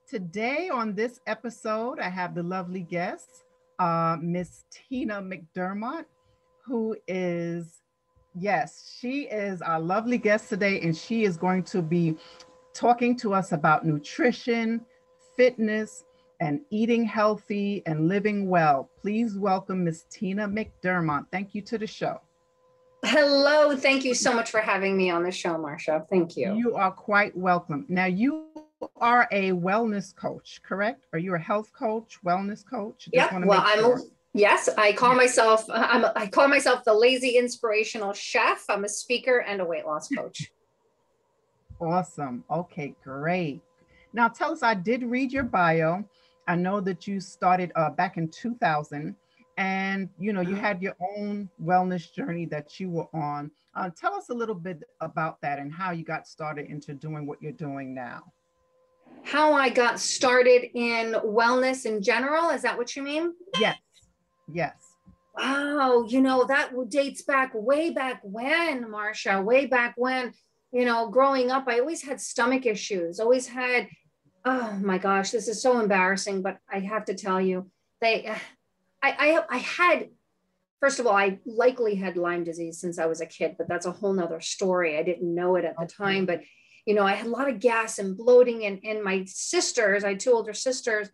Today on this episode, I have the lovely guest, Miss Tina Mcdermott, who is, yes, she is our lovely guest today, and she is going to be talking to us about nutrition, fitness, and eating healthy and living well. Please welcome Miss Tina Mcdermott. Thank you to the show. Hello. Thank you so much for having me on the show, Marsha. Thank you. You are quite welcome. Now, you are a wellness coach, correct? Are you a health coach, wellness coach? Just want to Yeah. make Well, sure. yes, I call myself, I call myself the lazy inspirational chef. I'm a speaker and a weight loss coach. Awesome. Okay, great. Now, tell us, I did read your bio. I know that you started back in 2000, and you had your own wellness journey that you were on. Tell us a little bit about that and how you got started into doing what you're doing now. How I got started in wellness in general. Is that what you mean? Yes. Yes. Wow. That dates way back when, Marsha, way back when, growing up, I always had stomach issues, always had, oh my gosh, this is so embarrassing, but I have to tell you, I had, first of all, I likely had Lyme disease since I was a kid, but that's a whole nother story. I didn't know it at the time, but I had a lot of gas and bloating, and my sisters, I had two older sisters,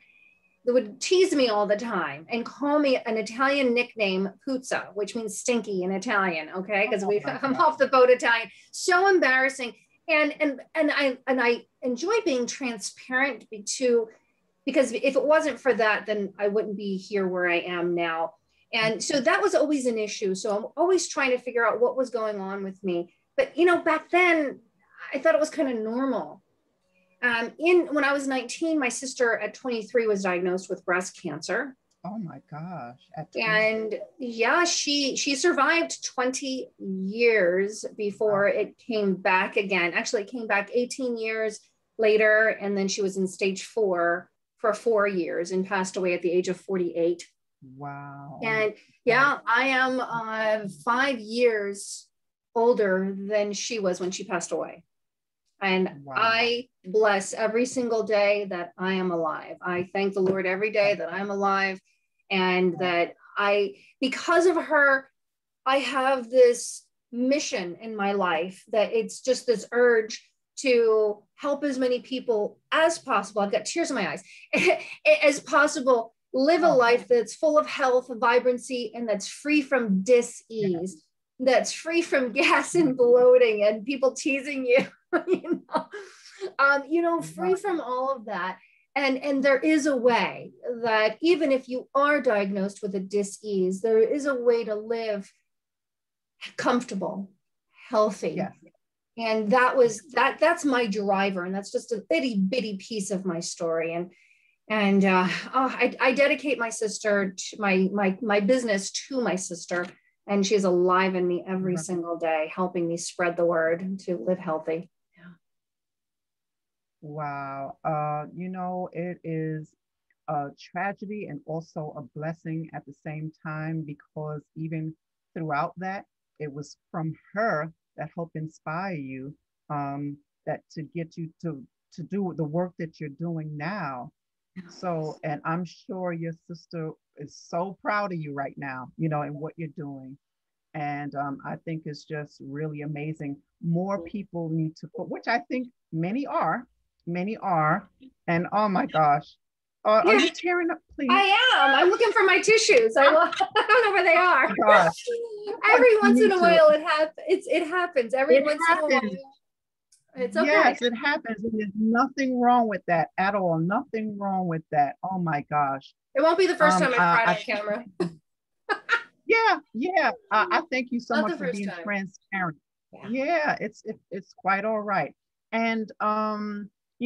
that would tease me all the time and call me an Italian nickname, Puzza, which means stinky in Italian. Okay, because I'm off the boat Italian. So embarrassing, and I enjoy being transparent too, because if it wasn't for that, then I wouldn't be here where I am now. And so that was always an issue. So I'm always trying to figure out what was going on with me. But back then, I thought it was kind of normal. When I was 19, my sister at 23 was diagnosed with breast cancer. Oh my gosh. And yeah, she survived 20 years before it came back again. Actually, it came back 18 years later, and then she was in stage 4 for 4 years and passed away at the age of 48. Wow. And yeah, I am 5 years older than she was when she passed away. And wow. I bless every single day that I am alive. I thank the Lord every day that I'm alive, and that because of her, I have this mission in my life, that it's just this urge to help as many people as possible. I've got tears in my eyes, as possible, live a life that's full of health, vibrancy, and that's free from dis-ease, that's free from gas and bloating and people teasing you. Free from all of that. And there is a way that even if you are diagnosed with a dis-ease, there is a way to live comfortable, healthy. Yes. And that's my driver. And that's just a itty bitty piece of my story. And I dedicate my sister to my business to my sister. And she's alive in me every single day, helping me spread the word to live healthy. Wow. It is a tragedy and also a blessing at the same time, because even throughout that, it was from her that helped inspire you, that to get you to do the work that you're doing now. So, and I'm sure your sister is so proud of you right now, and what you're doing. And I think it's just really amazing. More people need to put, which I think many are. And oh my gosh. Are you tearing up, please? I am. I'm looking for my tissues. I don't know where they are. Oh every once in a while, it happens. Every once in a while. It's okay. Yes, it happens. And there's nothing wrong with that at all. Nothing wrong with that. Oh my gosh. It won't be the first time I've cried on camera. Yeah. I thank you so much for being transparent. Yeah, it's quite all right. And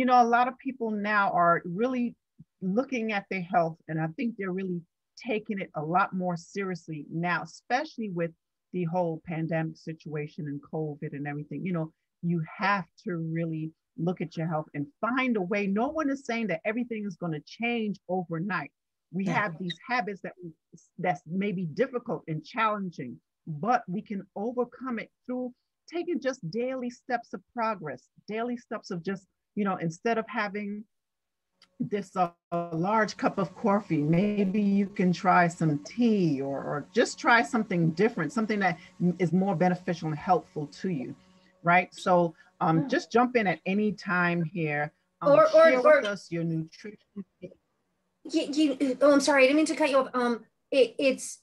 a lot of people now are really looking at their health, and I think they're really taking it a lot more seriously now, especially with the whole pandemic situation and COVID and everything. You have to really look at your health and find a way. No one is saying that everything is going to change overnight. We have these habits that's maybe difficult and challenging, but we can overcome it through taking just daily steps of progress, daily steps of just, instead of having this a large cup of coffee. Maybe you can try some tea, or just try something different, something that is more beneficial and helpful to you, right? So just jump in at any time here. Share with us your nutrition. Oh, I'm sorry, I didn't mean to cut you off. It's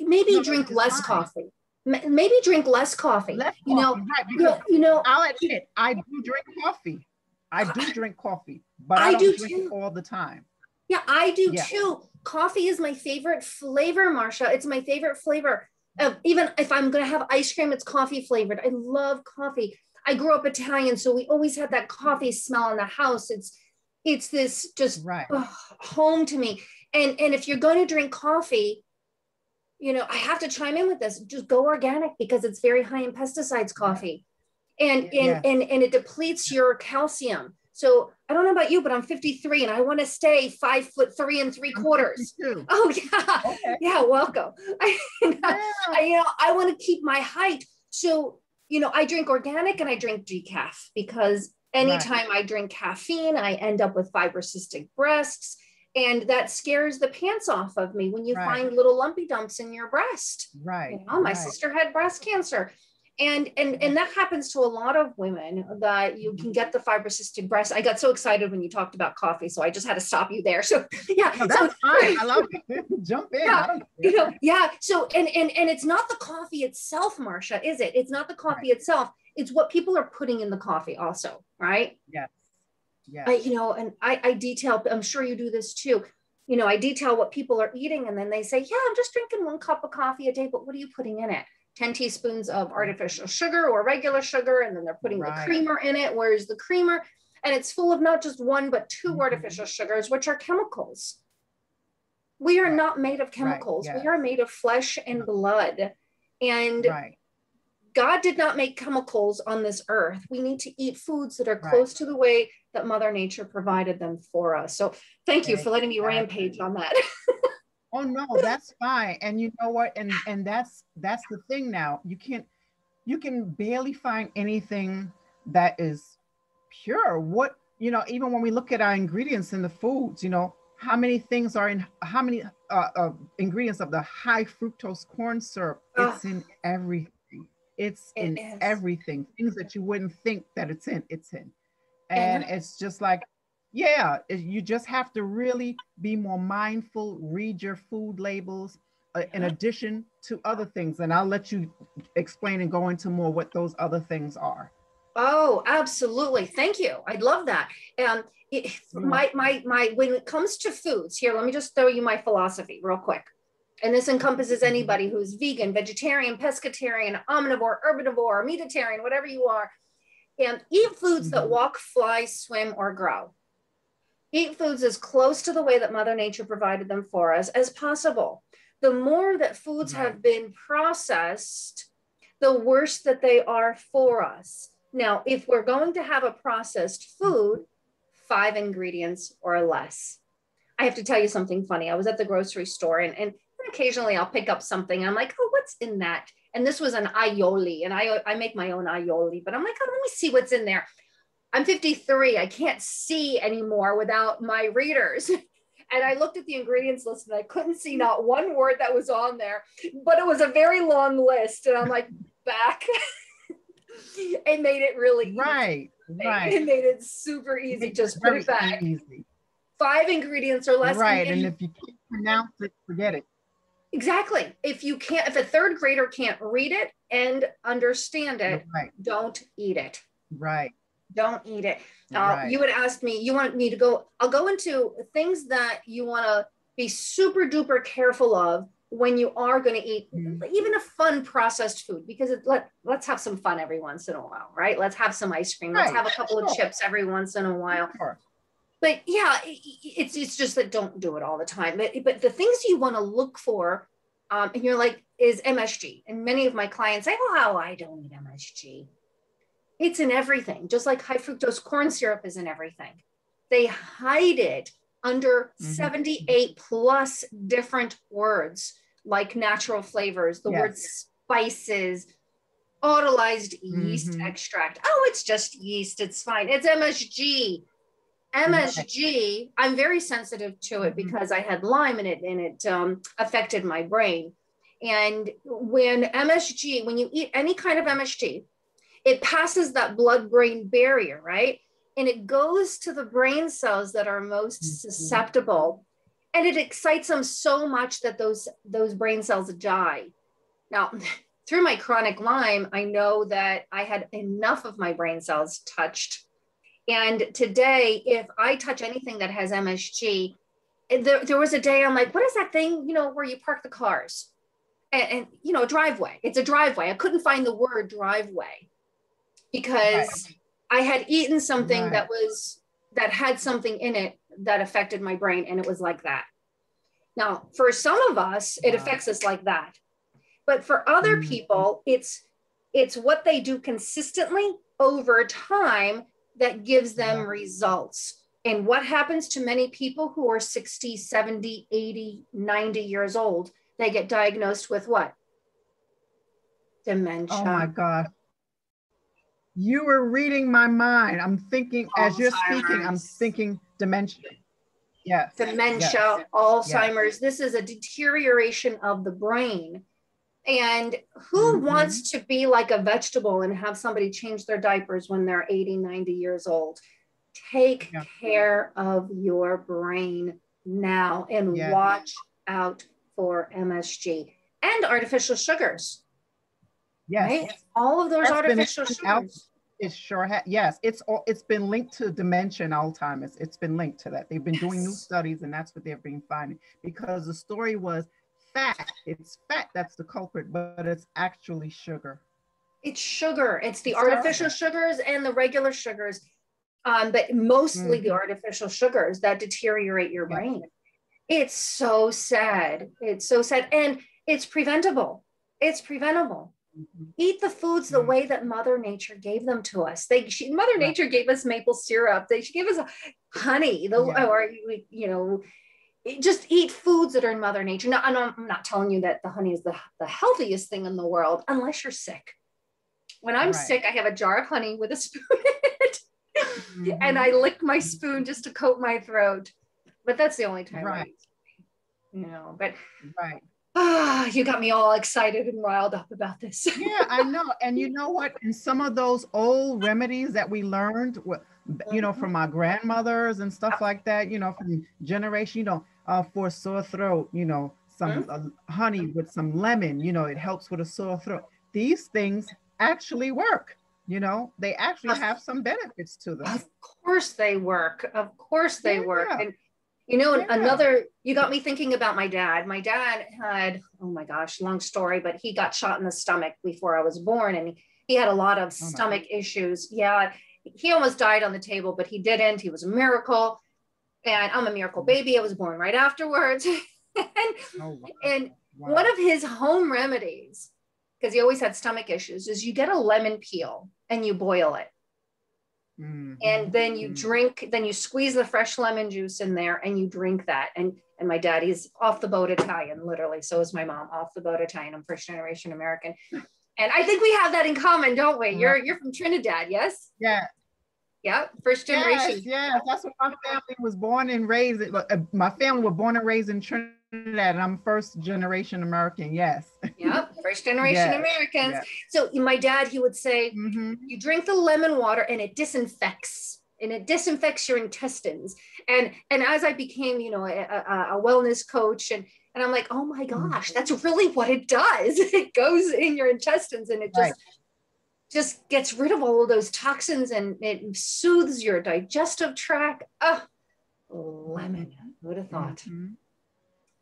maybe No, drink it's less fine. coffee. Maybe drink less coffee. Less You know, coffee, right? Because I'll admit, I do drink coffee. I do drink coffee, but I don't drink it all the time. Yeah, I do too. Coffee is my favorite flavor, Marsha. It's my favorite flavor. Even if I'm going to have ice cream, it's coffee flavored. I love coffee. I grew up Italian, so we always had that coffee smell in the house. It's this just home to me. And if you're going to drink coffee, you know, I have to chime in with this. Just go organic, because it's very high in pesticides, coffee. And it depletes your calcium. So I don't know about you, but I'm 53 and I want to stay 5'3¾". Oh yeah. Okay. Yeah. Welcome. I want to keep my height. So, you know, I drink organic and I drink decaf, because anytime I drink caffeine, I end up with fibrocystic breasts. And that scares the pants off of me when you find little lumpy dumps in your breast. Right. You know, my sister had breast cancer. And that happens to a lot of women, that you can get the fibrocystic breast. I got so excited when you talked about coffee, so I just had to stop you there. So yeah, no, that's fine. I love it. Jump in. Yeah. So and it's not the coffee itself, Marsha, is it? It's not the coffee itself. It's what people are putting in the coffee, also, right? Yes. Yeah. I detail. I'm sure you do this too. You know, I detail what people are eating, and then they say, "Yeah, I'm just drinking 1 cup of coffee a day," but what are you putting in it? 10 teaspoons of artificial sugar or regular sugar, and then they're putting the creamer in it. Where's the creamer? And it's full of not just 1, but 2 artificial sugars, which are chemicals. We are not made of chemicals. We are made of flesh and blood. And God did not make chemicals on this earth. We need to eat foods that are close to the way that Mother Nature provided them for us. So thank you for letting me rampage on that. Oh no, that's fine. And you know what? And that's the thing now. You can barely find anything that is pure. What, you know, even when we look at our ingredients in the foods, you know, how many things are in, how many ingredients of the high fructose corn syrup? It's in everything. It's in everything. Things that you wouldn't think that it's in. And it's just like, you just have to really be more mindful, read your food labels, in addition to other things. And I'll let you explain and go into more what those other things are. Oh, absolutely. Thank you. I love that. When it comes to foods, here, let me just throw you my philosophy real quick. And this encompasses anybody who's vegan, vegetarian, pescatarian, omnivore, herbivore, meatitarian, whatever you are. And eat foods that walk, fly, swim, or grow. Eat foods as close to the way that Mother Nature provided them for us as possible. The more that foods have been processed, the worse that they are for us. Now, if we're going to have a processed food, 5 ingredients or less. I have to tell you something funny. I was at the grocery store, and occasionally I'll pick up something. And I'm like, oh, what's in that? And this was an aioli, and I make my own aioli, but I'm like, oh, let me see what's in there. I'm 53. I can't see anymore without my readers. And I looked at the ingredients list and I couldn't see not one word that was on there, but it was a very long list. And I'm like, back. It made it really easy. It made it super easy. Just put it back. Easy. 5 ingredients or less. And if you can't pronounce it, forget it. Exactly. If a 3rd grader can't read it and understand it, don't eat it. Don't eat it. You would ask me, you want me to go, I'll go into things that you want to be super duper careful of when you are going to eat even a fun processed food, because let's have some fun every once in a while, right? Let's have some ice cream. Let's have a couple of chips every once in a while. But yeah, it's just that don't do it all the time. But the things you want to look for, and you're like, is MSG. And many of my clients say, oh, I don't need MSG. It's in everything, just like high fructose corn syrup is in everything. They hide it under 78 plus different words, like natural flavors, the word spices, autolyzed yeast extract. Oh, it's just yeast. It's fine. It's MSG. MSG, I'm very sensitive to it because I had Lyme in it, and it affected my brain. And when you eat any kind of MSG, it passes that blood-brain barrier, right? And it goes to the brain cells that are most susceptible, and it excites them so much that those brain cells die. Now, through my chronic Lyme, I know that I had enough of my brain cells touched. And today, if I touch anything that has MSG, there was a day I'm like, what is that thing, where you park the cars? And driveway. It's a driveway. I couldn't find the word driveway because I had eaten something that had something in it that affected my brain, and it was like that. Now, for some of us, it affects us like that. But for other people, it's what they do consistently over time that gives them results. And what happens to many people who are 60, 70, 80, 90 years old? They get diagnosed with what? Dementia. Oh my God. You were reading my mind. I'm thinking, as you're speaking, I'm thinking dementia. Yes. Dementia, Alzheimer's. This is a deterioration of the brain. And who wants to be like a vegetable and have somebody change their diapers when they're 80, 90 years old? Take care of your brain now and watch out for MSG and artificial sugars. Yes. Right? All of those artificial sugars. It sure has. Yes, it's been linked to dementia and Alzheimer's. It's been linked to that. They've been doing new studies, and that's what they've been finding. Because the story was fat. It's fat that's the culprit, but it's actually sugar. It's sugar. It's the artificial sugars and the regular sugars, but mostly the artificial sugars that deteriorate your brain. It's so sad. It's so sad, and it's preventable. It's preventable. Eat the foods the way that Mother Nature gave them to us. Mother Nature gave us maple syrup. She gave us honey. Just eat foods that are in Mother Nature. Now, I'm not telling you that the honey is the healthiest thing in the world, unless you're sick. When I'm sick, I have a jar of honey with a spoon in it, and I lick my spoon just to coat my throat. But that's the only time I eat, but you got me all excited and riled up about this. Yeah, I know. And you know what? And some of those old remedies that we learned, from our grandmothers and stuff like that, from generation, for sore throat, some honey with some lemon, it helps with a sore throat. These things actually work. They actually have some benefits to them. Of course they work. Of course they work. And another, you got me thinking about my dad. My dad had, oh my gosh, long story, but he got shot in the stomach before I was born, and he had a lot of stomach issues. Yeah, he almost died on the table, but he didn't. He was a miracle, and I'm a miracle baby. I was born right afterwards. and one of his home remedies, because he always had stomach issues, is you get a lemon peel and you boil it. And then you drink, then you squeeze the fresh lemon juice in there and you drink that. And my dad, he's off the boat Italian, literally. So is my mom, off the boat Italian. I'm first generation American. And I think we have that in common, don't we? You're from Trinidad, yes? Yeah. Yeah, first generation. Yes, that's what my family was born and raised. My family was born and raised in Trinidad, and I'm first generation American. Yes. Yeah, first generation Americans. Yes. So my dad, he would say, you drink the lemon water and it disinfects. And it disinfects your intestines. And as I became, a wellness coach, and I'm like, oh my gosh, that's really what it does. It goes in your intestines, and it just gets rid of all of those toxins, and it soothes your digestive tract. Oh, lemon. Who would have thought?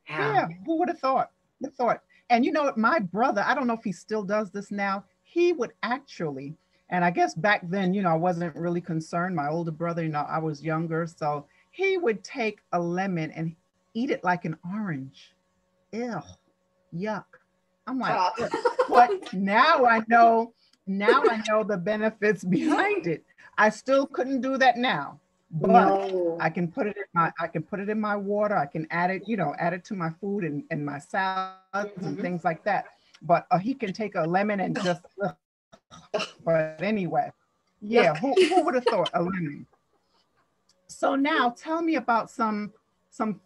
Yeah, who would have thought? And my brother, I don't know if he still does this now, he would actually, and I guess back then, I wasn't really concerned. My older brother, I was younger, so he would take a lemon and eat it like an orange. Ew, yuck. I'm like, but now I know the benefits behind it. I still couldn't do that now, but I can put it in my water. I can add it to my food and my salads and things like that. But he can take a lemon and just. But anyway, who would have thought a lemon? So now tell me about some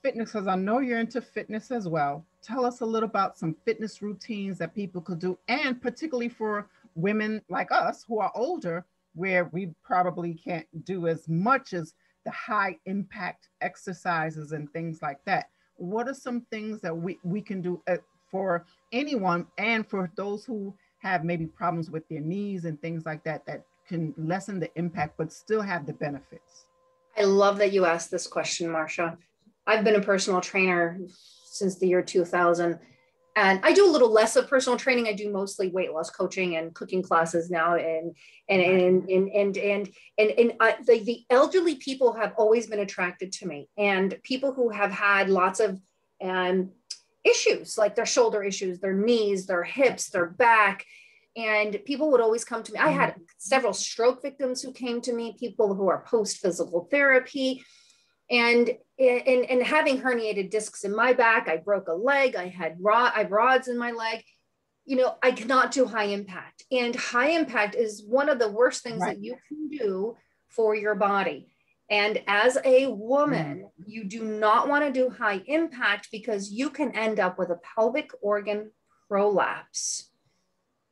fitness, because I know you're into fitness as well. Tell us a little about some fitness routines that people could do, and particularly for women like us who are older, where we probably can't do as much as the high impact exercises and things like that. What are some things that we can do for anyone, and for those who have maybe problems with their knees and things like that, that can lessen the impact but still have the benefits? I love that you asked this question, Marsha. I've been a personal trainer since the year 2000. And I do a little less of personal training. I do mostly weight loss coaching and cooking classes now. The elderly people have always been attracted to me, and people who have had lots of issues, like their shoulder issues, their knees, their hips, their back. And people would always come to me. I had several stroke victims who came to me, people who are post-physical therapy, and having herniated discs in my back. I broke a leg. I have rods in my leg. You know, I cannot do high impact. And high impact is one of the worst things that you can do for your body. And as a woman, you do not want to do high impact, because you can end up with a pelvic organ prolapse.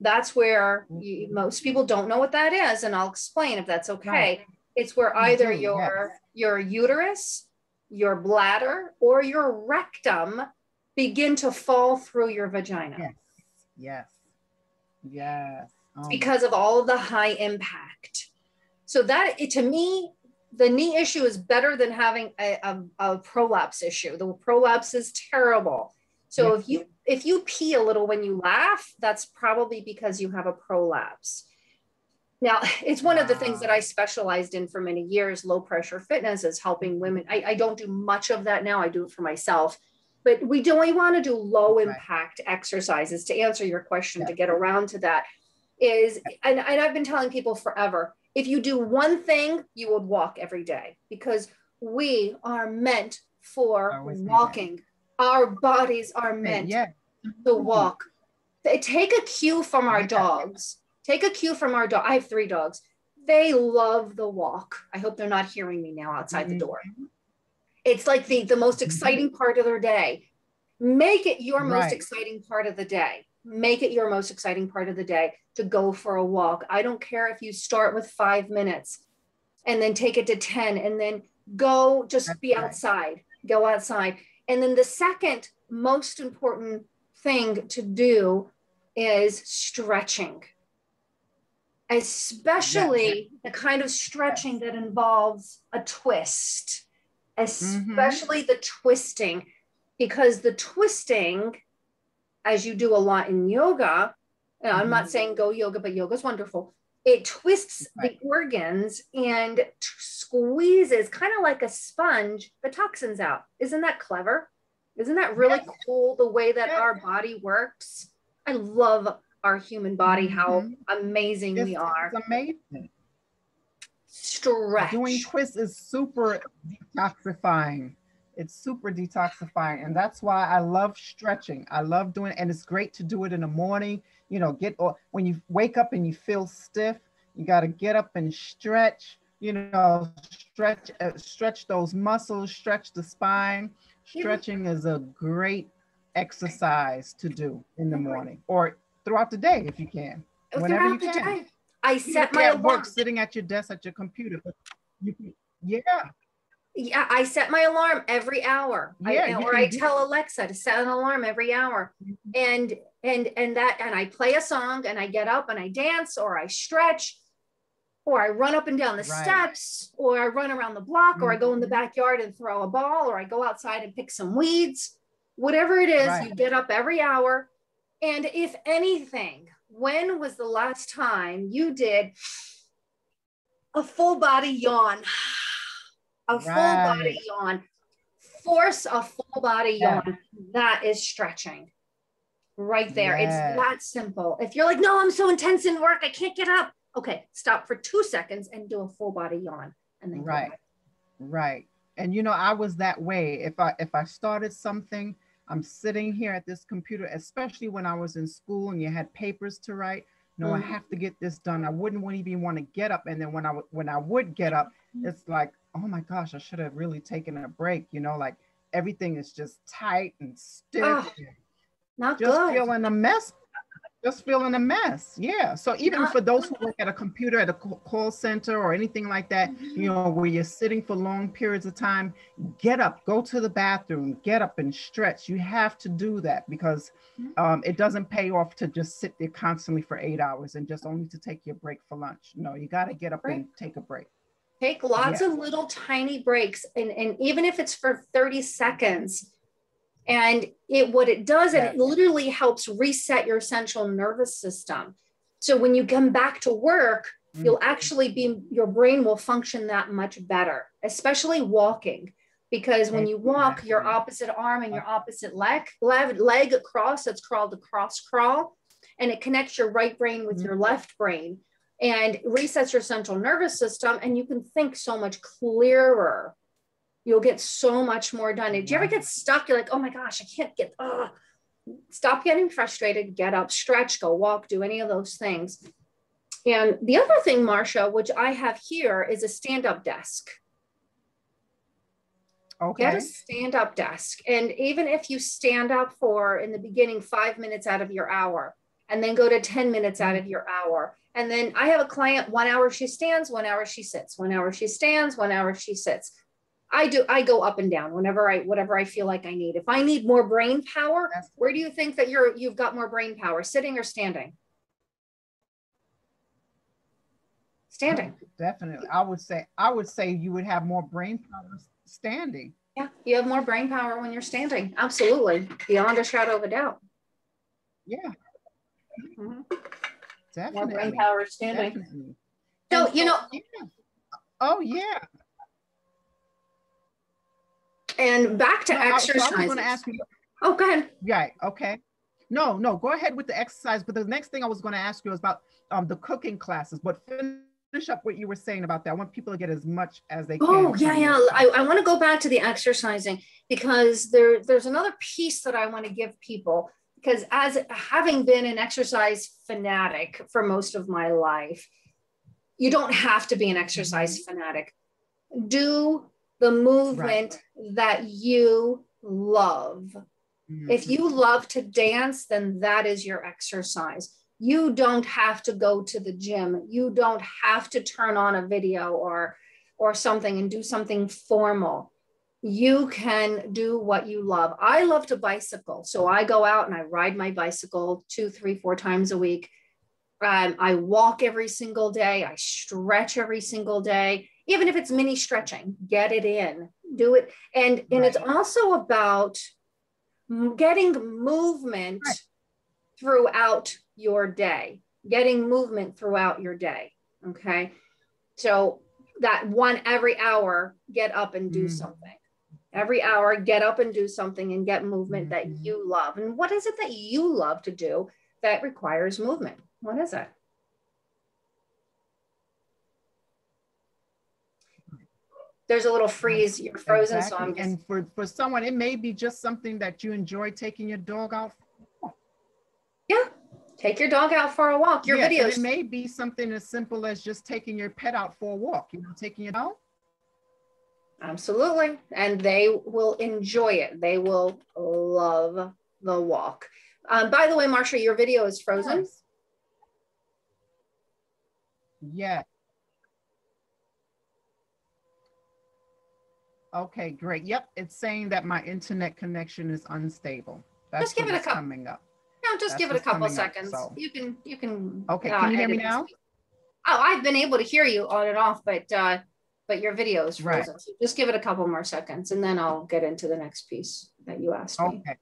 That's where most people don't know what that is. And I'll explain if that's okay. Right. It's where either your uterus, your bladder, or your rectum begin to fall through your vagina. Yes, yes, yes. Because of all of the high impact. So that, to me, the knee issue is better than having a prolapse issue. The prolapse is terrible. So if you pee a little when you laugh, that's probably because you have a prolapse. Now, it's one of the things that I specialized in for many years. Low pressure fitness is helping women. I don't do much of that now. I do it for myself. But we want to do low impact exercises. To answer your question, to get around to that is, and I've been telling people forever, if you do one thing, you would walk every day, because we are meant for walking. Our bodies are meant to walk. Take a cue from our dogs. Take a cue from our dog. I have 3 dogs. They love the walk. I hope they're not hearing me now outside the door. It's like the most exciting part of their day. Make it your most exciting part of the day. Make it your most exciting part of the day to go for a walk. I don't care if you start with 5 minutes and then take it to 10, and then go just be outside. Go outside. And then the second most important thing to do is stretching. Especially the kind of stretching that involves a twist, especially the twisting, because the twisting, as you do a lot in yoga, and I'm not saying go yoga, but yoga is wonderful. It twists the organs and squeezes, kind of like a sponge, the toxins out. Isn't that clever? Isn't that really cool, the way that our body works? I love our human body, how amazing we are. It's amazing. Stretch. Doing twists is super detoxifying. It's super detoxifying. And that's why I love stretching. I love doing it. And it's great to do it in the morning. You know, when you wake up and you feel stiff, you got to get up and stretch, you know, stretch those muscles, stretch the spine. Stretching is a great exercise to do in the morning, or throughout the day if you can. Whenever you can. I set my alarm. Sitting at your desk at your computer. I set my alarm every hour. I tell Alexa to set an alarm every hour. And I play a song, and I get up and I dance, or I stretch, or I run up and down the steps, or I run around the block, or I go in the backyard and throw a ball, or I go outside and pick some weeds. Whatever it is, you get up every hour. And if anything, when was the last time you did a full body yawn? A full body yawn. Force a full body yawn. That is stretching. Right there. It's that simple. If you're like, no, I'm so intense in work, I can't get up. Okay, stop for 2 seconds and do a full body yawn. And then go back. Right. And you know, I was that way. If I started something, I'm sitting here at this computer, especially when I was in school and you had papers to write. No, I have to get this done. I wouldn't even want to get up. And then when I would get up, it's like oh my gosh, I should have really taken a break. You know, like everything is just tight and stiff, Oh, not just good. feeling a mess. Just feeling a mess. Yeah. So even Not for those who work at a computer at a call center or anything like that, you know, where you're sitting for long periods of time, get up, go to the bathroom, get up and stretch. You have to do that because it doesn't pay off to just sit there constantly for 8 hours and just only to take your break for lunch. No, you got to get up right. and take a break. Take lots Yes. of little tiny breaks, and even if it's for 30 seconds, and what it does, and it literally helps reset your central nervous system. So when you come back to work, you'll actually your brain will function that much better, especially walking. Because when you walk, your opposite arm and your opposite leg across, it's called the cross crawl, and it connects your right brain with your left brain and resets your central nervous system, and you can think so much clearer. You'll get so much more done. Did you ever get stuck? You're like, oh my gosh, I can't get, stop getting frustrated, get up, stretch, go walk, do any of those things. And the other thing, Marsha, which I have here is a stand-up desk. Okay. Get a stand-up desk. And even if you stand up for, in the beginning, 5 minutes out of your hour, and then go to 10 minutes out of your hour. And then I have a client, 1 hour she stands, 1 hour she sits, 1 hour she stands, 1 hour she sits. I go up and down whatever I feel like I need. If I need more brain power, where do you think that you've got more brain power, sitting or standing? Standing. Definitely. I would say you would have more brain power standing. Yeah, you have more brain power when you're standing. Absolutely. Beyond a shadow of a doubt. Yeah. Mm-hmm. Definitely. More brain power standing. Definitely. So, you know. Yeah. Oh, yeah. And back to exercise. I was going to ask you. Oh, go ahead. Right. Okay. No, go ahead with the exercise. But the next thing I was going to ask you was about the cooking classes. But finish up what you were saying about that. I want people to get as much as they can. Oh, yeah. I want to go back to the exercising because there's another piece that I want to give people. Because as having been an exercise fanatic for most of my life, you don't have to be an exercise fanatic. Do the movement that you love. If you love to dance, then that is your exercise. You don't have to go to the gym. You don't have to turn on a video or something and do something formal. You can do what you love. I love to bicycle. So I go out and I ride my bicycle 2, 3, 4 times a week. I walk every single day. I stretch every single day. Even if it's mini stretching, get it in, do it. And it's also about getting movement throughout your day, Okay. So that every hour, get up and do something. Every hour, get up and do something and get movement that you love. And what is it that you love to do that requires movement? What is it? There's a little freeze. You're frozen. Exactly. So and for someone, it may be just something that you enjoy taking your dog out for. Yeah. Take your dog out for a walk. Your videos. It may be something as simple as just taking your pet out for a walk. Taking your dog. Absolutely. And they will enjoy it. They will love the walk. By the way, Marsha, your video is frozen. Yeah. Okay, great. Yep, it's saying that my internet connection is unstable. That's just give it a couple. Coming up. No, just give it a couple seconds. So. You can. Okay, can you hear me now? Oh, I've been able to hear you on and off, but your video is frozen. So just give it a couple more seconds, and then I'll get into the next piece that you asked me. Okay.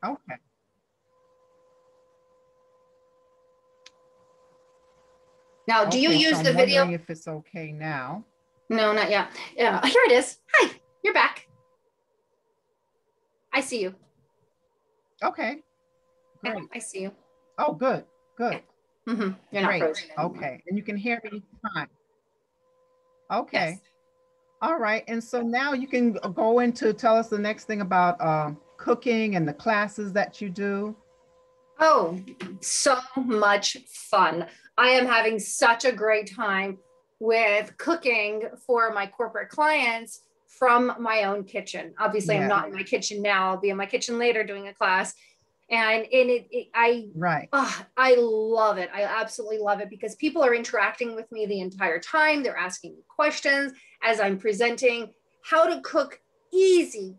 Okay. Now, do you use the video? I'm wondering if it's okay now. No, not yet. Yeah, here it is. Hi, you're back. I see you. Okay. Great. I see you. Oh, good. Good. Yeah. You're not frozen anymore. Okay. And you can hear me fine. Okay. Yes. All right. And so now you can go into tell us the next thing about cooking and the classes that you do. Oh, so much fun. I am having such a great time. with cooking for my corporate clients from my own kitchen. Obviously, I'm not in my kitchen now. I'll be in my kitchen later doing a class. And I love it. I absolutely love it because people are interacting with me the entire time. They're asking me questions as I'm presenting how to cook easy,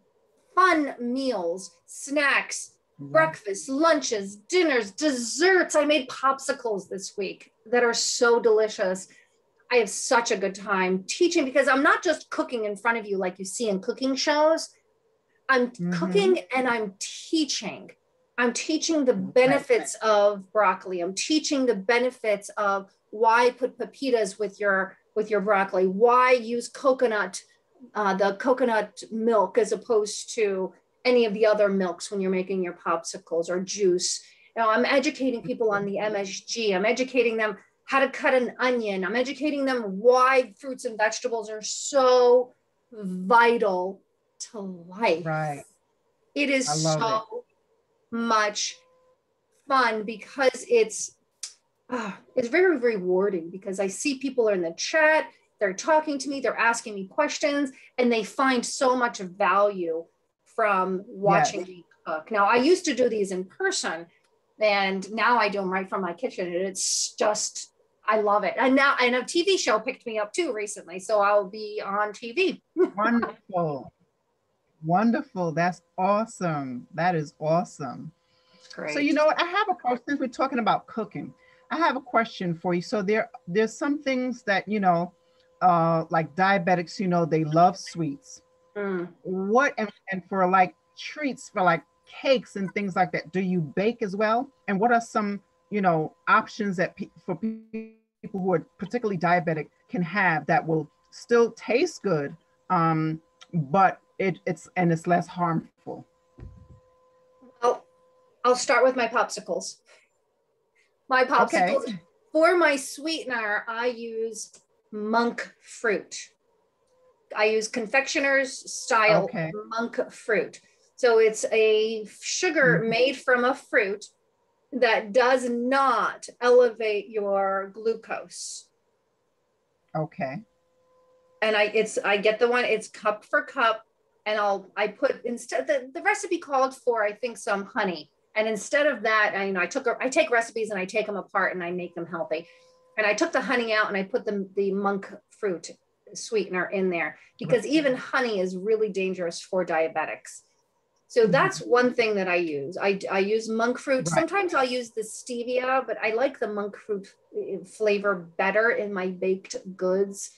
fun meals, snacks, breakfast, lunches, dinners, desserts. I made popsicles this week that are so delicious. I have such a good time teaching because I'm not just cooking in front of you like you see in cooking shows. I'm cooking and I'm teaching. I'm teaching the benefits of broccoli. I'm teaching the benefits of why put pepitas with your broccoli, why use coconut, the coconut milk as opposed to any of the other milks when you're making your popsicles or juice. You know, I'm educating people on the MSG. I'm educating them how to cut an onion. I'm educating them why fruits and vegetables are so vital to life. Right. It is so much fun because it's very rewarding because I see people in the chat, they're talking to me, they're asking me questions, and they find so much value from watching me cook. Now, I used to do these in person, and now I do them right from my kitchen, and it's just, I love it. And now, and a TV show picked me up too recently, so I'll be on TV. Wonderful. Wonderful. That's awesome. That is awesome. Great. So, you know what? I have a question. Since we're talking about cooking, I have a question for you. So there's some things that, you know, like diabetics, you know, they love sweets. What, and for like treats, for like cakes and things like that, do you bake as well? And what are some, you know, options that for people who are particularly diabetic can have that will still taste good, but it's less harmful? I'll start with my popsicles. My popsicles, for my sweetener, I use monk fruit. I use confectioner's style monk fruit. So it's a sugar made from a fruit that does not elevate your glucose. Okay. And I get the one, it's cup for cup, and I put, instead, the recipe called for, I think, some honey. And instead of that, I take recipes and I take them apart and I make them healthy. And I took the honey out and I put the monk fruit sweetener in there because even honey is really dangerous for diabetics. So that's one thing that I use. I use monk fruit. Sometimes I'll use the stevia, but I like the monk fruit flavor better in my baked goods.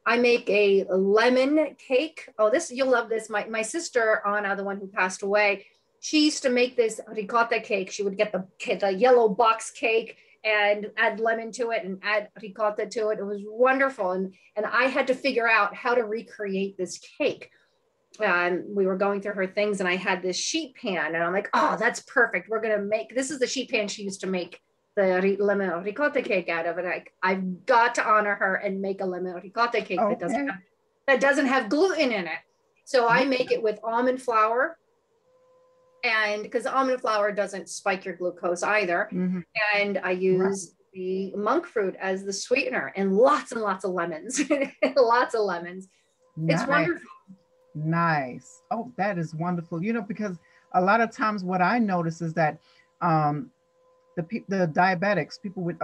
I make a lemon cake. Oh, you'll love this. My sister, Anna, the one who passed away, she used to make this ricotta cake. She would get the yellow box cake and add lemon to it and add ricotta to it. It was wonderful. And I had to figure out how to recreate this cake. And we were going through her things and I had this sheet pan and I'm like, oh, that's perfect. We're going to make, this is the sheet pan she used to make the lemon ricotta cake out of. And I've got to honor her and make a lemon ricotta cake that doesn't have gluten in it. So I make it with almond flour. And because almond flour doesn't spike your glucose either. And I use the monk fruit as the sweetener and lots of lemons. Lots of lemons. It's wonderful. Nice. Oh, that is wonderful. You know, because a lot of times what I notice is that the diabetics, people with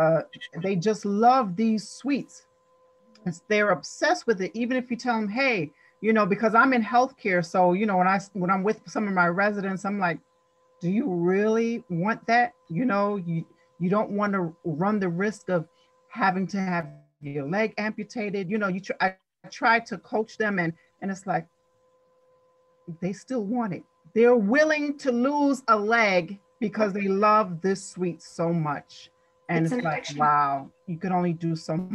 they just love these sweets. They're obsessed with it. Even if you tell them, hey, you know, because I'm in healthcare, so you know, when I'm with some of my residents, I'm like, do you really want that? You know, you don't want to run the risk of having to have your leg amputated. You know, I try to coach them, and it's like they still want it. They're willing to lose a leg because they love this sweet so much, and it's like, wow, you can only do so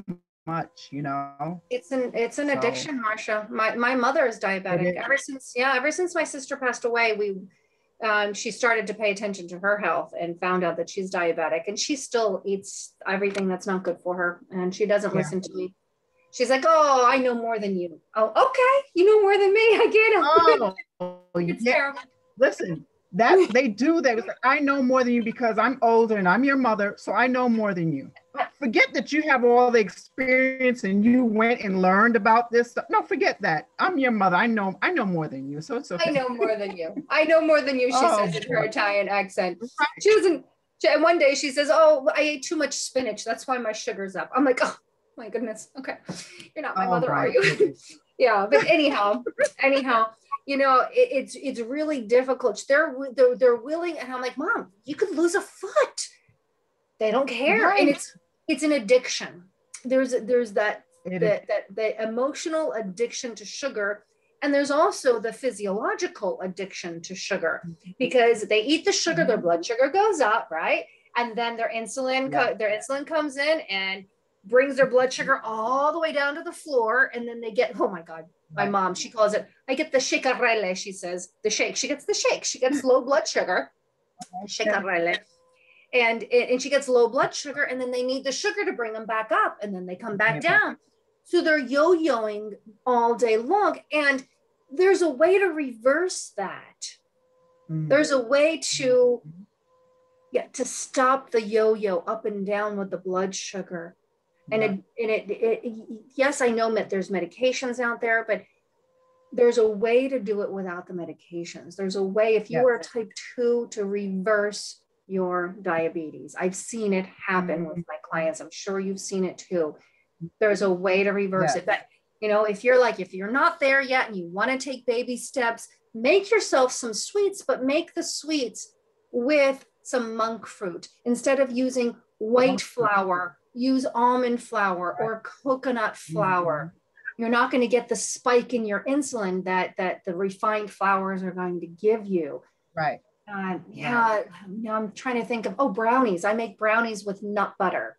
much, you know. It's an addiction, Marsha. My mother is diabetic. Ever since my sister passed away, she started to pay attention to her health and found out that she's diabetic, and she still eats everything that's not good for her, and she doesn't listen to me. She's like, oh, I know more than you. Oh, okay, you know more than me. I get it. Oh, it's terrible. Listen, That they do that. It's like, I know more than you because I'm older and I'm your mother, so I know more than you. Forget that you have all the experience and you went and learned about this stuff. No, forget that. I'm your mother. I know more than you, so it's I okay. know more than you. I know more than you, she Oh, says in her Italian accent. right. She doesn't, and one day she says, oh, I ate too much spinach. That's why my sugar's up. I'm like, oh my goodness. Okay. You're not my Oh mother, are my you? goodness. Yeah. But anyhow, you know, it's really difficult. They're willing. And I'm like, Mom, you could lose a foot. They don't care. And Right. it's an addiction. There's that It is. the emotional addiction to sugar, and there's also the physiological addiction to sugar, because they eat the sugar, their blood sugar goes up, right? And then their insulin comes in and brings their blood sugar all the way down to the floor, and then they get, oh my God, my Right. mom, she calls it, I get the shakerelle, she says, the shake. She gets the shake. She gets low blood sugar, shakerelle. And she gets low blood sugar, and then they need the sugar to bring them back up, and then they come back down. So they're yo-yoing all day long. And there's a way to reverse that. There's a way to stop the yo-yo up and down with the blood sugar. And yes, I know that there's medications out there, but there's a way to do it without the medications. There's a way, if you are type 2, to reverse your diabetes. I've seen it happen with my clients. I'm sure you've seen it too. There's a way to reverse it. But, you know, if you're not there yet and you want to take baby steps, make yourself some sweets, but make the sweets with some monk fruit. Instead of using white flour, use almond flour or coconut flour. You're not going to get the spike in your insulin that the refined flours are going to give you. Right. Now I'm trying to think of, brownies. I make brownies with nut butter.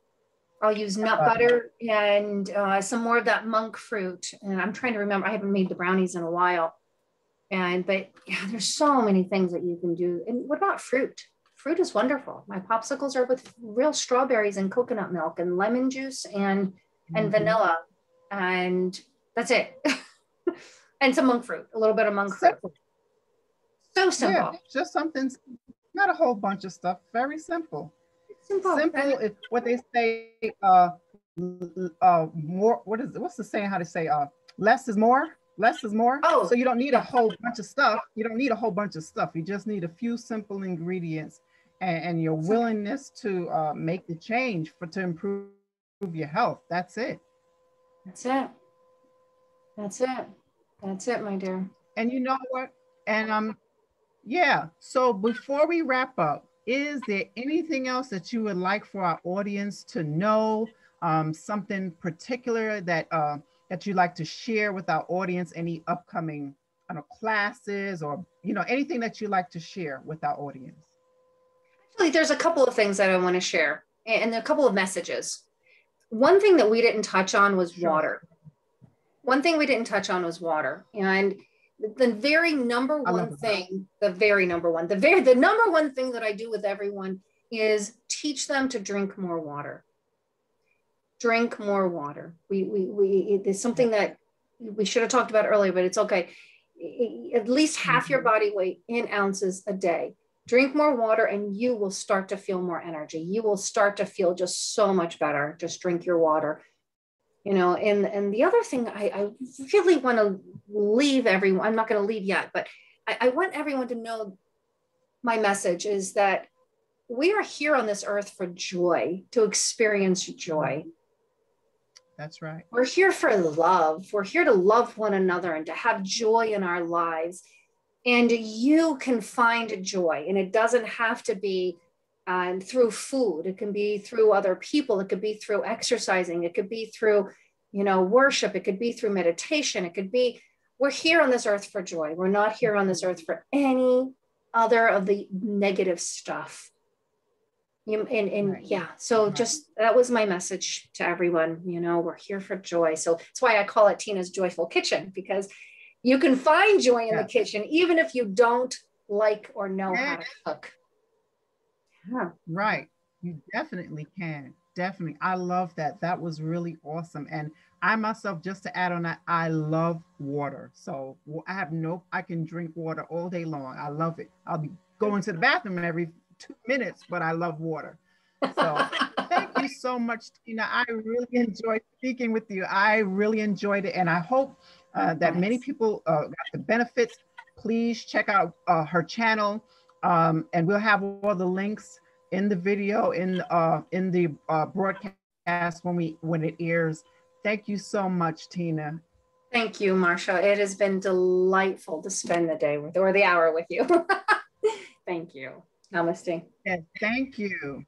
I'll use nut butter and some more of that monk fruit. And I'm trying to remember, I haven't made the brownies in a while. But there's so many things that you can do. And what about fruit? Fruit is wonderful. My popsicles are with real strawberries and coconut milk and lemon juice and vanilla. And that's it. And some monk fruit, a little bit of monk fruit. So simple. Yeah, just something, not a whole bunch of stuff. Very simple. Simple is what they say. More. What's the saying? How to say? Less is more. Less is more. Oh, so you don't need a whole bunch of stuff. You don't need a whole bunch of stuff. You just need a few simple ingredients and your willingness to make the change to improve your health. That's it. That's it. That's it. That's it, my dear. And you know what? And yeah. So before we wrap up, is there anything else that you would like for our audience to know? Something particular that that you'd like to share with our audience? Any upcoming, I don't know, classes or anything that you'd like to share with our audience? Actually, there's a couple of things that I want to share, and a couple of messages. One thing that we didn't touch on was water. One thing we didn't touch on was water, and the very number one thing, the number one thing that I do with everyone is teach them to drink more water. Drink more water. It's something that we should have talked about earlier, but it's okay. At least half your body weight in ounces a day. Drink more water and you will start to feel more energy. You will start to feel just so much better. Just drink your water. And the other thing I really want to leave everyone, I'm not going to leave yet, but I want everyone to know my message is that we are here on this earth for joy, to experience joy. That's right. We're here for love. We're here to love one another and to have joy in our lives. And you can find joy, and it doesn't have to be through food. It can be through other people. It could be through exercising. It could be through, worship. It could be through meditation. It could be, we're here on this earth for joy. We're not here on this earth for any other of the negative stuff. So just, that was my message to everyone. We're here for joy. So that's why I call it Tina's Joyful Kitchen, because you can find joy in the kitchen, even if you don't like or know how to cook. Right. You definitely can. Definitely. I love that. That was really awesome. And I myself, just to add on that, I love water. So I can drink water all day long. I love it. I'll be going to the bathroom every 2 minutes, but I love water. So thank you so much, Tina. I really enjoyed speaking with you. I really enjoyed it. And I hope that many Nice. people got the benefits. Please check out her channel. And we'll have all the links in the video, in the broadcast when it airs. Thank you so much, Tina. Thank you, Marsha. It has been delightful to spend the day with, or the hour with you. Thank you. Namaste. Yes, thank you.